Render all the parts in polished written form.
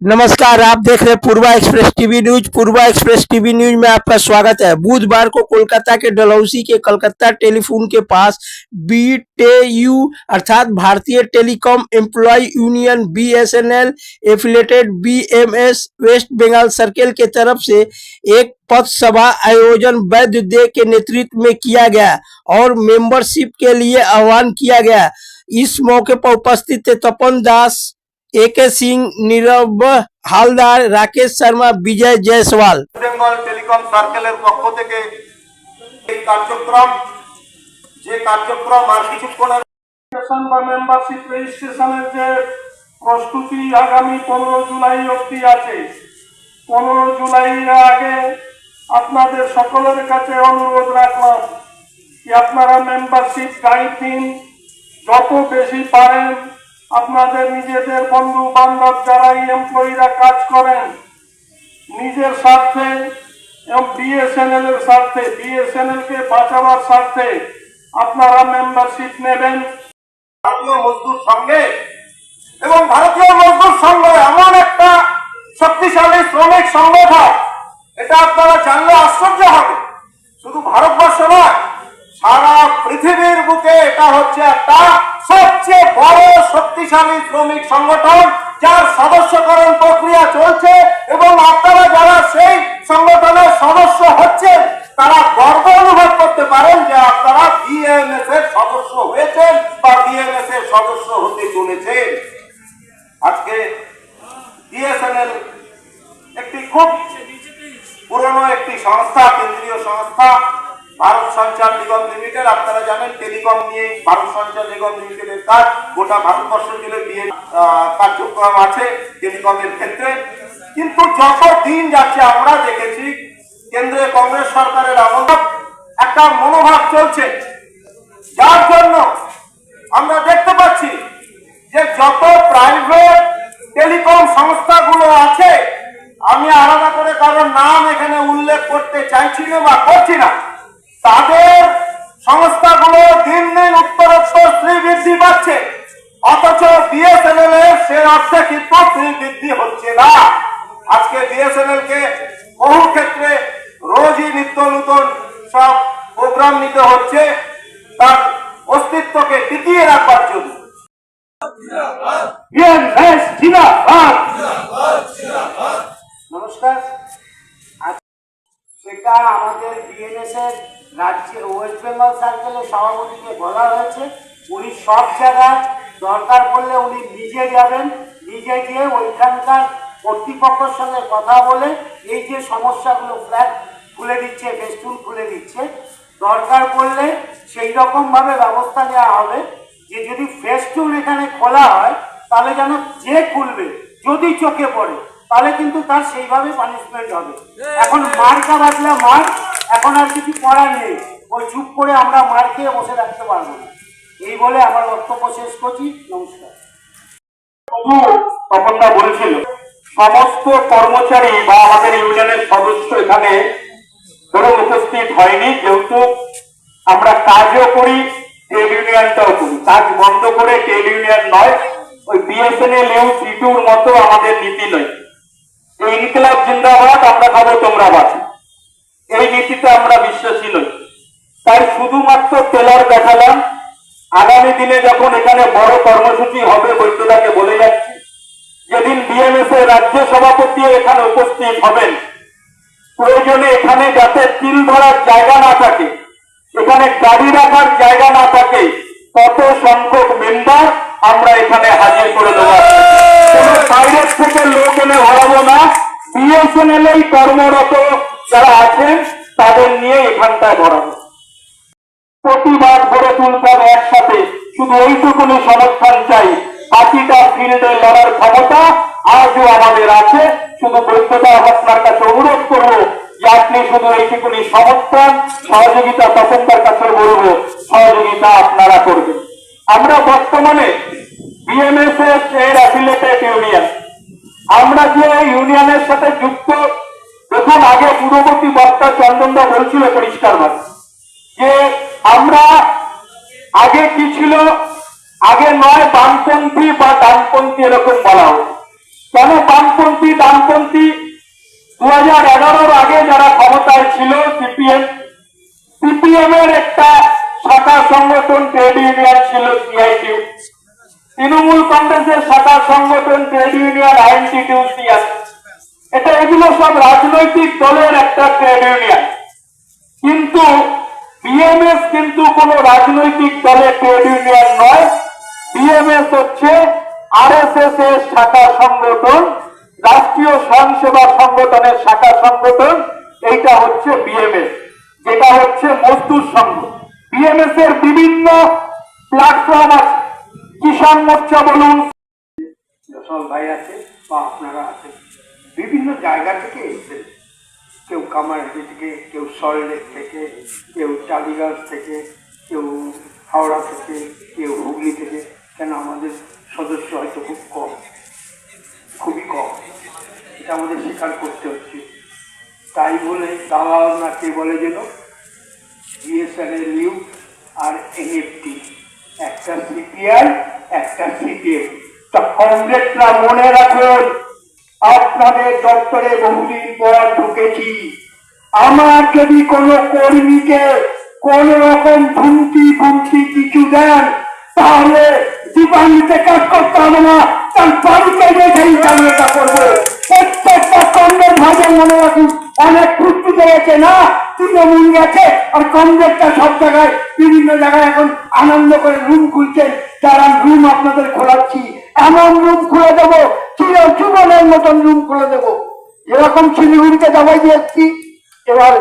नमस्कार, आप देख रहे हैं पूर्वा एक्सप्रेस टीवी न्यूज। पूर्वा एक्सप्रेस टीवी न्यूज में आपका स्वागत है। बुधवार को कोलकाता के डलहौसी के कलकत्ता टेलीफोन के पास बीटेयू अर्थात Bharatiya telecom employ union BSNL affiliated BMS West Bengal circle के तरफ से एक पथ सभा आयोजन वैद्य दे के नेतृत्व में किया गया और मेंबरशिप के लिए आह्वान किया गया। इस मौके पर उपस्थित थे तपन दास, एके सिंह, नीरव हालदार, राकेश शर्मा, विजय जायसवाल। বেঙ্গল টেলিকম সার্কেলের পক্ষ থেকে এই কার্যক্রম আর কিছুক্ষণ বা মেম্বারশিপ রেজিস্ট্রেশনের যে প্রস্তুতি আগামী 15 জুলাই অবধি আছে। 15 জুলাইয়ের আগে আপনাদের সকলের কাছে অনুরোধ রাখলাম যে আপনারা মেম্বারশিপ গাইড দিন, যত বেশি পারেন। আপনাদের নিজেদের বন্ধু বান্ধব যারা এমপ্লয়িরা কাজ করেন, নিজের স্বার্থে এবং বিএসএনএল এর স্বার্থে, বিএসএনএল কে বাঁচাবার স্বার্থে আপনারা মেম্বারশিপ নেবেন। ভারতীয় মজদুর সঙ্গে এবং ভারতীয় মজদুর সংঘ এমন একটা শক্তিশালী শ্রমিক সংগঠন, এটা আপনারা জানলে আশ্চর্য হবে। শুধু ভারতবর্ষ নয়, সারা পৃথিবীর বুকে এটা হচ্ছে একটা সবচেয়ে বড় শক্তিশালী শ্রমিক সংগঠন, যার সদস্যকরণ প্রক্রিয়া চলছে এবং আপনারা যারা সেই সংগঠনের সদস্য হচ্ছেন তারা গর্ব অনুভব করতে পারেন যে আপনারা বিএমএস এর সদস্য হয়েছেন বা বিএমএস এর সদস্য হতে চলেছেন। আজকে বিএসএনএল একটি খুব পুরনো একটি সংস্থা, কেন্দ্রীয় সংস্থা, ভারত সঞ্চার নিগম লিমিটেড। আপনারা জানেন টেলিকম নিয়ে ভারত সঞ্চার নিগম লিমিটেডের কাজ গোটা ভারতবর্ষ জুড়ে বিয়ে কার্যক্রম আছে টেলিকমের ক্ষেত্রে। কিন্তু যত দিন যাচ্ছে আমরা দেখেছি কেন্দ্রে কংগ্রেস সরকারের আমলে একটা মনোভাব চলছে, যার জন্য আমরা দেখতে পাচ্ছি যে যত প্রাইভেট টেলিকম সংস্থাগুলো আছে, আমি আলাদা করে কারোর নাম এখানে উল্লেখ করতে চাইছি না বা করছি না, তাদের সংস্থাগুলো দিন দিন উত্তরোত্তর শ্রীবৃদ্ধি পাচ্ছে, অথচ বিএসএনএল এর সে অর্থে কিন্তু শ্রীবৃদ্ধি হচ্ছে না। আজকে বিএসএনএল কে বহু ক্ষেত্রে রোজই নিত্য নতুন সব প্রোগ্রাম নিতে হচ্ছে তার অস্তিত্বকে টিকিয়ে রাখবার জন্য। নমস্কার। সেটা আমাদের বিএনএস এর রাজ্যে ওয়েস্ট বেঙ্গল সার্কেলের সভাপতিকে বলা হয়েছে, উনি সব জায়গায় দরকার পড়লে উনি নিজে যাবেন, নিজে গিয়ে ওইখানকার কর্তৃপক্ষের সঙ্গে কথা বলে এই যে সমস্যাগুলো ফ্ল্যাগ খুলে দিচ্ছে, ফেস্টুন খুলে দিচ্ছে, দরকার পড়লে সেই রকমভাবে ব্যবস্থা নেওয়া হবে যে যদি ফেস্টুন এখানে খোলা হয় তাহলে যেন যে খুলবে যদি চোখে পড়ে তাহলে কিন্তু তার সেইভাবে পানিশমেন্ট হবে। এখন মারকা বাজলে মার, এখন আর কিছু করার নেই, ওই চুপ করে আমরা মার খেয়ে বসে রাখতে পারবো না। এই বলে আমার বক্তব্য শেষ করছি। নমস্কার। তপনদা বলেছিল সমস্ত কর্মচারী বা আমাদের ইউনিয়নের সদস্য এখানে ধরুন উপস্থিত হয়নি, যেহেতু আমরা কাজও করি ট্রেড ইউনিয়নটাও করি, কাজ বন্ধ করে ট্রেড ইউনিয়ন নয়, ওই বিএসএনএল ইউ মতো আমাদের নীতি নয়। এই ইনকিলাব জিন্দাবাদ, আমরা খাবো তোমরা বাঁচো, এই নীতিতে আমরা বিশ্বাসী নই। তাই শুধুমাত্র টেলার দেখালাম। আগামী দিনে যখন এখানে বড় কর্মসূচি হবে, বৈদ্যদাকে বলে যাচ্ছি, যেদিন বিএমএস এর রাজ্য সভাপতি এখানে উপস্থিত হবেন, প্রয়োজনে এখানে যাতে তিল ধরার জায়গা না থাকে, এখানে গাড়ি রাখার জায়গা না থাকে, তত সংখ্যক মেম্বার আমরা এখানে হাজির করে দেবো। কোনো বাইরের থেকে লোক এনে ভরাবো না, বিএসএনএল এই কর্মরত যারা আছেন তাদের নিয়ে এখানটায় ভরাবো। প্রতিবাদ গড়ে তুলতে একসাথে, শুধু ওইটুকুনি সমর্থন চাই। বাকিটা ফিল্ডে লড়ার ক্ষমতা আজও আমাদের আছে। শুধু বৈধতা আপনার কাছে অনুরোধ করবো যে আপনি শুধু এইটুকুনি সমর্থন সহযোগিতা তপনদার কাছে বলবো, সহযোগিতা আপনারা করবেন। আমরা বর্তমানে বিএমএস এর অ্যাফিলিয়েটেড ইউনিয়ন, আমরা যে ইউনিয়নের সাথে যুক্ত, দেখুন আগে পূর্ববর্তী বক্তা চন্দনদা বলছিল পরিষ্কারভাবে যে আমরা আগে কি ছিল, আগে নয় বামপন্থী বা ডানপন্থী এরকম বলা হতো, কেন বামপন্থী ডানপন্থী 2011-র আগে যারা ক্ষমতায় ছিল সিপিএম এর একটা শাখা সংগঠন ট্রেড ইউনিয়ন ছিল সিআইটিউ, তৃণমূল কংগ্রেসের শাখা সংগঠন ট্রেড ইউনিয়ন আইএনটিটিউসিএস। এগুলো সব রাজনৈতিক দলের একটা ট্রেড ইউনিয়ন, কিন্তু বিএমএস কিন্তু কোনো রাজনৈতিক দলের ট্রেড ইউনিয়ন নয়। বিএমএস হচ্ছে আরএসএস এর শাখা সংগঠন, রাষ্ট্রীয় স্বয়ংসেবক সংগঠনের শাখা সংগঠন। এইটা হচ্ছে বিএমএস, যেটা হচ্ছে মজদুর সংঘ। বিএমএস এর বিভিন্ন প্ল্যাটফর্ম আছে, কিষাণ মোর্চা বলুন, যশোর ভাই আছে বা আপনারা আছেন, বিভিন্ন জায়গা থেকে এসেছেন। কেউ কামারহাটি থেকে, কেউ সল্টলেক থেকে, কেউ টালিগঞ্জ থেকে, কেউ হাওড়া থেকে, কেউ হুগলি থেকে। কেন আমাদের সদস্য হয়তো খুব কম, খুবই কম, এটা আমাদের স্বীকার করতে হচ্ছে। তাই বলে দালাল না কে বলে যেন বিএসএনএলইউ আর এনএফটি, একটা সিপিআই একটা সিপিএম। তা কমরেডরা মনে রাখুন, আপনাদের দপ্তরে বহুদিন পর ঢুকেছি। আমার যদি কোনো কর্মীকে কোন রকম ধুমকি কিছু দেন, তাহলে দীপান্বিতে কাজ করতে হবে না, তার বাড়িতে রেখেই চালিয়েটা করবো। প্রত্যেকটা কমরেড ভাবে মনে রাখুন, অনেক প্রস্তুত হয়েছে না, তৃণমূল গেছে আর কমরেডটা সব জায়গায় বিভিন্ন জায়গায় এখন আনন্দ করে রুম খুলছেন। যারা রুম আপনাদের খোলাচ্ছি, এমন রুম খুলে দেবো, জীবনের মতন রুম খুলে দেবো। যেরকম শিলিগুড়িতে দাবাই দিয়েছি, এবার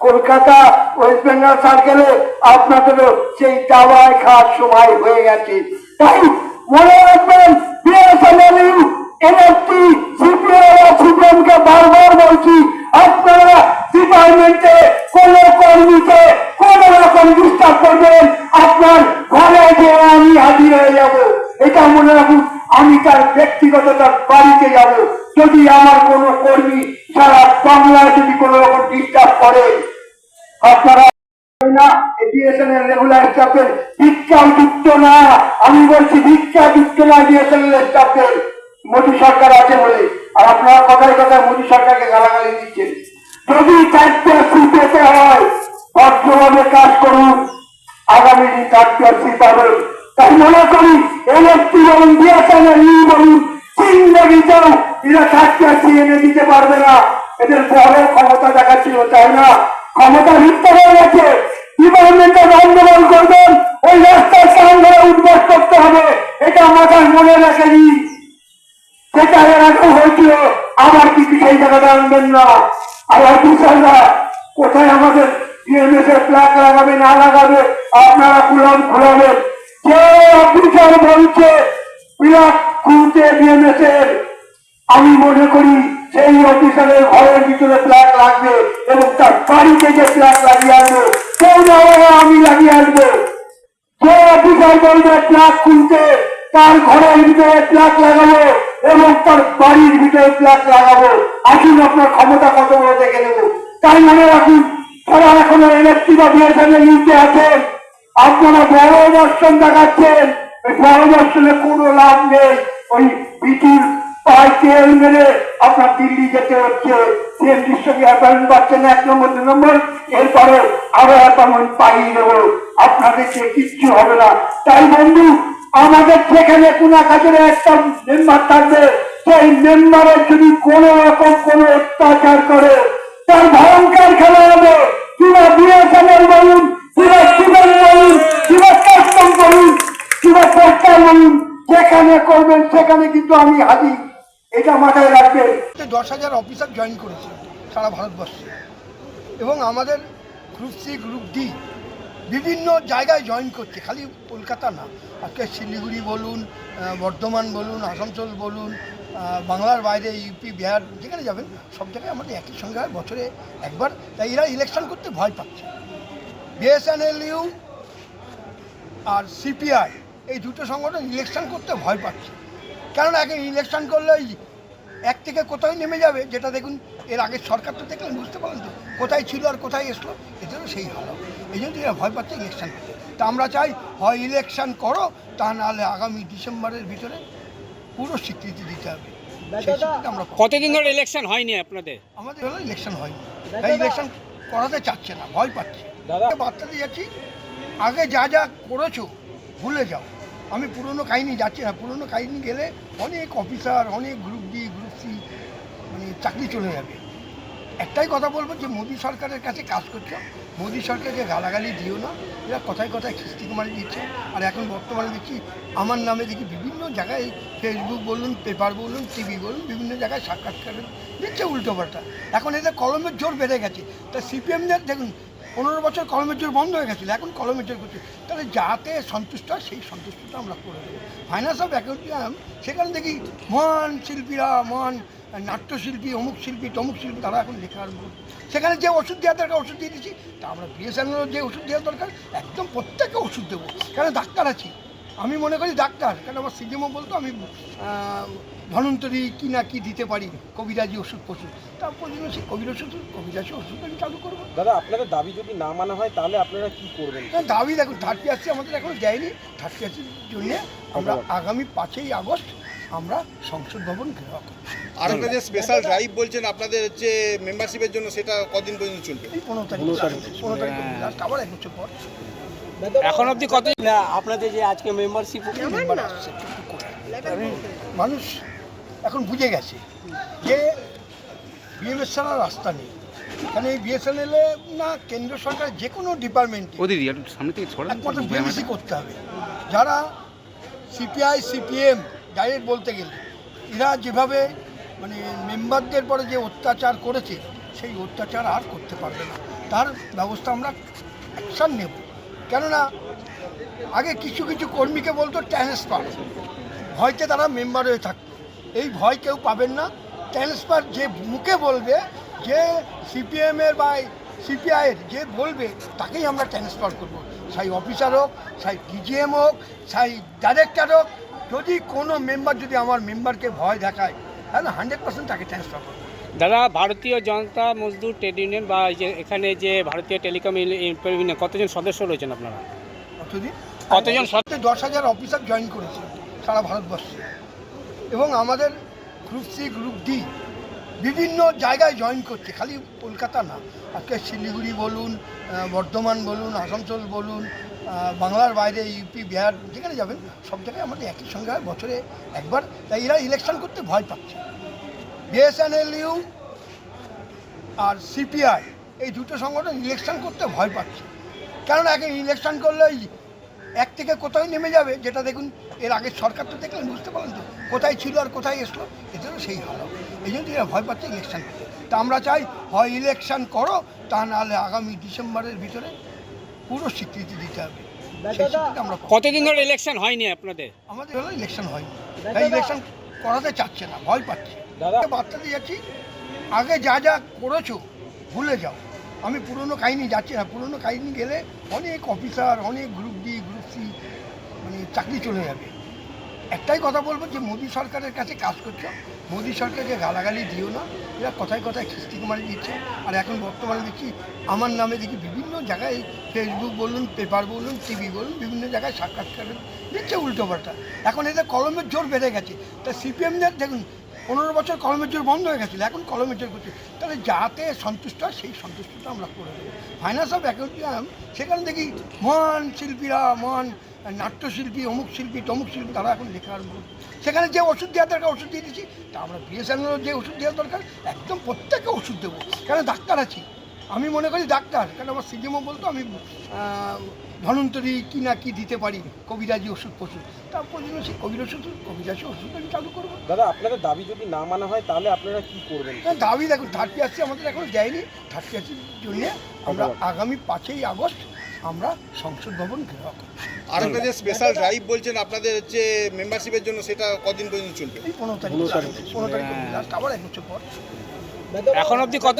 কলকাতা ওয়েস্ট বেঙ্গল সার্কেলে আপনাদেরও সেই দাবায় খাওয়ার সময় হয়ে গেছে। তাই মনে রাখবেন, বিএসএনএলইউ, এনএফটি, সিপিএমকে বারবার বলছি, আপনারা ডিপার্টমেন্টে কোন কর্মীকে কোন রকম ডিস্টার্ব করবেন, আপনার ঘরে গিয়ে আমি হাজির হয়ে যাব। এটা মনে রাখুন, আমি তার ব্যক্তিগত তার বাড়িতে যাব। যদি আমার কোনো কর্মী সারা বাংলায় যদি কোন রকম ডিস্টার্ব করে, আপনারা না বিএসএনএল রেগুলার স্টাফের ভিক্ষা যুক্ত না, আমি বলছি ভিক্ষা যুক্ত না বিএসএনএল স্টাফের। মোদী সরকার আছে বলে, আর আপনারা কথায় কথায় মোদী সরকারকে গালাগালি দিচ্ছেন। যদি চারটি পেতে হয়, ভদ্রভাবে কাজ করুন, আগামী দিন চারটি পাবেন। তাই মনে করি এনএফটি বলুন, বিএসএনএল বলুন, জিন্দেগিতেও এরা চারটি এনে দিতে পারবে না। এদের বড় ক্ষমতা দেখাচ্ছিল, তাই না? ক্ষমতা লিপ্ত হয়ে গেছে। ডিপার্টমেন্টের আন্দোলন করবেন, ওই রাস্তায় কান ধরে উদ্বাস করতে হবে, এটা মাথায় মনে রাখেনি। সেটা এর আগে হয়েছিল, আবার কিছু সেই জায়গাটা আনবেন না। আবার বিশালরা কোথায় আমাদের বিএমএস এর প্লাক লাগাবে না লাগাবে, আপনারা খুলাবেন। যে অফিসার বলছে প্লাক খুলতে বিএমএস এর, আমি মনে করি সেই অফিসারের ঘরের ভিতরে প্লাক লাগবে এবং তার বাড়িতে যে প্লাক লাগিয়ে আসবে, কেউ না আমি লাগিয়ে আসবো। যে অফিসার বলবে প্লাক খুলতে, তার ঘরের ভিতরে প্লাক লাগাবো এবং তার বাড়ির ভিতরে প্লাক লাগাবো। আসুন আপনার ক্ষমতা কত বড় দেখে নেব। তাই মনে রাখুন, তারা এখনো এনএফটি বা বিএসএনএল নিতে আছেন, আপনারা বড় দর্শন দেখাচ্ছেন। ওই বড় দর্শনে কোনো লাভ নেই। ওই বিটির পায়ে তেল মেরে আপনার দিল্লি যেতে হচ্ছে, সিএমডির সঙ্গে অ্যাপয়েন্টমেন্ট পাচ্ছেন না, 1 নম্বর 2 নম্বর, এরপরে আরো অ্যাপয়েন্টমেন্ট পাইয়ে দেবো। আপনাদেরকে কিচ্ছু হবে না। তাই বন্ধু, আমাদের যেখানে কোন কাজের একটা মেম্বার থাকবে, সেই মেম্বারের যদি কোন রকম কোন অত্যাচার করে, তার ভয়ঙ্কর খেলা হবে। কিংবা বিএসএনএল বলুন, কিংবা সিভিল বলুন, কিংবা কাস্টম বলুন, কিংবা পোস্টাল বলুন, যেখানে করবেন সেখানে কিন্তু আমি হাজির। এটা মাথায় রাখবেন। 10,000 অফিসার জয়েন করেছে সারা ভারতবর্ষে, এবং আমাদের গ্রুপ সি গ্রুপ ডি বিভিন্ন জায়গায় জয়েন করছে, খালি কলকাতা না। আজকে শিলিগুড়ি বলুন, বর্ধমান বলুন, আসানসোল বলুন, বাংলার বাইরে ইউপি বিহার যেখানে যাবেন সব জায়গায় আমাদের একই সঙ্গে হয় বছরে একবার। তাই এরা ইলেকশন করতে ভয় পাচ্ছে। বিএসএনএলইউ আর সিপিআই এই দুটো সংগঠন ইলেকশন করতে ভয় পাচ্ছে, কারণ এখন ইলেকশন করলে এক থেকে কোথায় নেমে যাবে, যেটা দেখুন এর আগের সরকার তো দেখলেন, বুঝতে পারলেন তো কোথায় ছিল আর কোথায় এসলো, এটারও সেই হাল হবে। এই জন্য এরা ভয় পাচ্ছে ইলেকশন করতে। তা আমরা চাই হয় ইলেকশন করো, তা নাহলে আগামী ডিসেম্বরের ভিতরে পুরো স্বীকৃতি দিতে হবে সেই স্বীকৃতি আমরা পাবো। কতদিন ধরে ইলেকশন হয়নি আপনাদের? আমাদের হলো ইলেকশন হয়নি, তাই ইলেকশন করাতে চাচ্ছে না, ভয় পাচ্ছে। বার্তাতে যাচ্ছি, আগে যা যা করেছো ভুলে যাও। আমি পুরনো কাহিনী যাচ্ছি না, পুরনো কাহিনী গেলে অনেক অফিসার, অনেক গ্রুপ ডি, গ্রুপ সি মানে চাকরি চলে যাবে। একটাই কথা বলবো যে মোদী সরকারের কাছে কাজ করছো, মোদী সরকারকে গালাগালি দিও না। এরা কথায় কথায় খিস্তিকুমারি দিচ্ছে। আর এখন বর্তমানে দেখছি আমার নামে দেখি বিভিন্ন জায়গায় ফেসবুক বলুন, পেপার বলুন, টিভি বলুন, বিভিন্ন জায়গায় সাক্ষাৎকার দিচ্ছে উল্টোপাল্টা। এখন এদের কলমের জোর বেড়ে গেছে। তা সিপিএমদের দেখুন 15 বছর কলমের জোর বন্ধ হয়ে গেছিলো, এখন কলমের জোর করছে। তাহলে যাতে সন্তুষ্ট হয় সেই সন্তুষ্টটা আমরা করে দেবো। ফাইন্যান্স অফ অ্যাকাউন্টিয়াম সেখানে দেখি মহান শিল্পীরা, মহান নাট্যশিল্পী, অমুক শিল্পী, তমুক শিল্পী, তারা এখন লেখা আরম্ভ করছে। সেখানে যে ওষুধ দেওয়া দরকার ওষুধ দিয়ে দিচ্ছি। তা আমরা বিএসএনএলের যে ওষুধ দেওয়া দরকার একদম প্রত্যেককে ওষুধ দেবো। কেন ডাক্তার আছি, আমি মনে করি ডাক্তার, কেন আমার সিজিএমও বলতো আমি ধনন্তরী কী না কি দিতে পারি, কবিরাজি ওষুধ পশুর। তারপর জন্য সেই কবিরাজি ওষুধ আমি চালু করবো। দাদা, আপনাদের দাবি যদি না মানা হয় তাহলে আপনারা কি করবেন? দাবি দেখুন 30 আমাদের এখনো দেয়নি। 30 জন্য আমরা আগামী 5ই আগস্ট আমরা সংসদ ভবন ঘেরাও করব। আর একটা যে স্পেশাল ড্রাইভ বলছেন আপনাদের যে মেম্বারশিপের জন্য, সেটা কদিন পর্যন্ত চলবে? এই 15 তারিখ লাস্ট, আবার 1 বছর পর। এখন অবধি কত? না আপনাদের যে আজকে মেম্বারশিপ মেম্বার আসছে একটু করে। কারণ মানুষ এখন বুঝে গেছে যে বিএমএস ছাড়া রাস্তা নেই। কারণ এই বিএসএনএল না কেন্দ্র সরকারের যে কোনো ডিপার্টমেন্টে একমাত্র বিএমএসই করতে হবে। যারা সিপিআই, সিপিএম ডাইরেক্ট বলতে গেলে এরা যেভাবে মানে মেম্বারদের পরে যে অত্যাচার করেছে সেই অত্যাচার আর করতে পারবে না। তার ব্যবস্থা আমরা অ্যাকশান নেব। কেননা আগে কিছু কিছু কর্মীকে বলতো ট্রান্সফার, ভয়তে তারা মেম্বার হয়ে থাকতো। এই ভয় কেউ পাবেন না। ট্রান্সফার যে মুখে বলবে, যে সিপিএমের বা সিপিআইয়ের যে বলবে তাকেই আমরা ট্রান্সফার করব। সেই অফিসার হোক, সেই ডিজিএম হোক, সেই ডাইরেক্টর হোক, যদি কোনো মেম্বার যদি আমার মেম্বারকে ভয় দেখায় তাহলে 100% তাকে ট্রান্সফার করবো। দাদা, ভারতীয় জনতা মজদুর ট্রেড ইউনিয়ন বা এই যে এখানে যে ভারতীয় টেলিকম ইউনিয়ন কতজন সদস্য রয়েছেন আপনারা? কতজন 10,000 অফিসার জয়েন করেছে সারা ভারতবর্ষে। এবং আমাদের গ্রুপ সি, গ্রুপ ডি বিভিন্ন জায়গায় জয়েন করছে, খালি কলকাতা না। আজকে শিলিগুড়ি বলুন, বর্ধমান বলুন, আসানসোল বলুন, বাংলার বাইরে ইউপি, বিহার যেখানে যাবেন সব জায়গায় আমাদের একই সঙ্গে হয় বছরে একবার। তাই এরা ইলেকশন করতে ভয় পাচ্ছে। বিএসএনএলইউ আর সিপিআই এই দুটো সংগঠন ইলেকশন করতে ভয় পাচ্ছে। কারণ আগে ইলেকশন করলে এক থেকে কোথায় নেমে যাবে, যেটা দেখুন এর আগের সরকার তো দেখলেন, বুঝতে পারলেন তো কোথায় ছিল আর কোথায় এসলো, এটারও সেই হলো। এই জন্য এরা ভয় পাচ্ছে ইলেকশন করতে। তা আমরা চাই হয় ইলেকশন করো, তা নাহলে আগামী ডিসেম্বরের ভিতরে পুরো স্বীকৃতি দিতে হবে। সেই স্বীকৃতি আমরা পাবো। কতদিন ধরে ইলেকশন হয়নি আপনাদের? আমাদের হলো ইলেকশন হয়নি, তাই ইলেকশন করাতে চাচ্ছে না, ভয় পাচ্ছে। বার্তাতে যাচ্ছি, আগে যা যা করেছো ভুলে যাও। আমি পুরনো কাহিনী যাচ্ছি না, পুরনো কাহিনী গেলে অনেক অফিসার, অনেক গ্রুপ ডি, গ্রুপ সি মানে চাকরি চলে যাবে। একটাই কথা বলবো যে মোদী সরকারের কাছে কাজ করছো, মোদী সরকারকে গালাগালি দিও না। এরা কথায় কথায় খিস্তিকুমারি দিচ্ছে। আর এখন বর্তমানে দেখছি আমার নামে দেখি বিভিন্ন জায়গায় ফেসবুক বলুন, পেপার বলুন, টিভি বলুন, বিভিন্ন জায়গায় সাক্ষাৎকার দিচ্ছে উল্টোপাল্টা। এখন এদের কলমের জোর বেড়ে গেছে। তা সিপিএমদের দেখুন 15 বছর কলমের জোর বন্ধ হয়ে গেছিলো, এখন কলমের জোর করছে। তাহলে যাতে সন্তুষ্ট হয় সেই সন্তুষ্টটা আমরা করে দেবো। ফাইন্যান্স অফ অ্যাকাউন্টিয়াম সেখানে দেখি মহান শিল্পীরা, মহান নাট্যশিল্পী, অমুক শিল্পী, তমুক শিল্পী, তারা এখন লেখা আরম্ভ করছে। সেখানে যে ওষুধ দেওয়া দরকার ওষুধ দিয়ে দিচ্ছি। তা আমরা বিএসএনএলের যে ওষুধ দেওয়া দরকার একদম প্রত্যেককে ওষুধ দেবো। কেন ডাক্তার আছি, আমি মনে করি ডাক্তার, কেন আমার সিজিএমও বলতো আমি ধনন্তরী কী না কি দিতে পারি, কবিরাজি ওষুধ পশুর। তারপর জন্য সেই কবিরাজি ওষুধ আমি চালু করবো। দাদা, আপনাদের দাবি যদি না মানা হয় তাহলে আপনারা কি করবেন? দাবি দেখুন 30 আমাদের এখনো দেয়নি। 30 জন্য আমরা আগামী 5ই আগস্ট আমরা সংসদ ভবন ঘেরাও করব। আর একটা যে স্পেশাল ড্রাইভ বলছেন আপনাদের যে মেম্বারশিপের জন্য, সেটা কদিন পর্যন্ত চলবে? এই 15 তারিখ লাস্ট, আবার 1 বছর পর। এখন অবধি কত?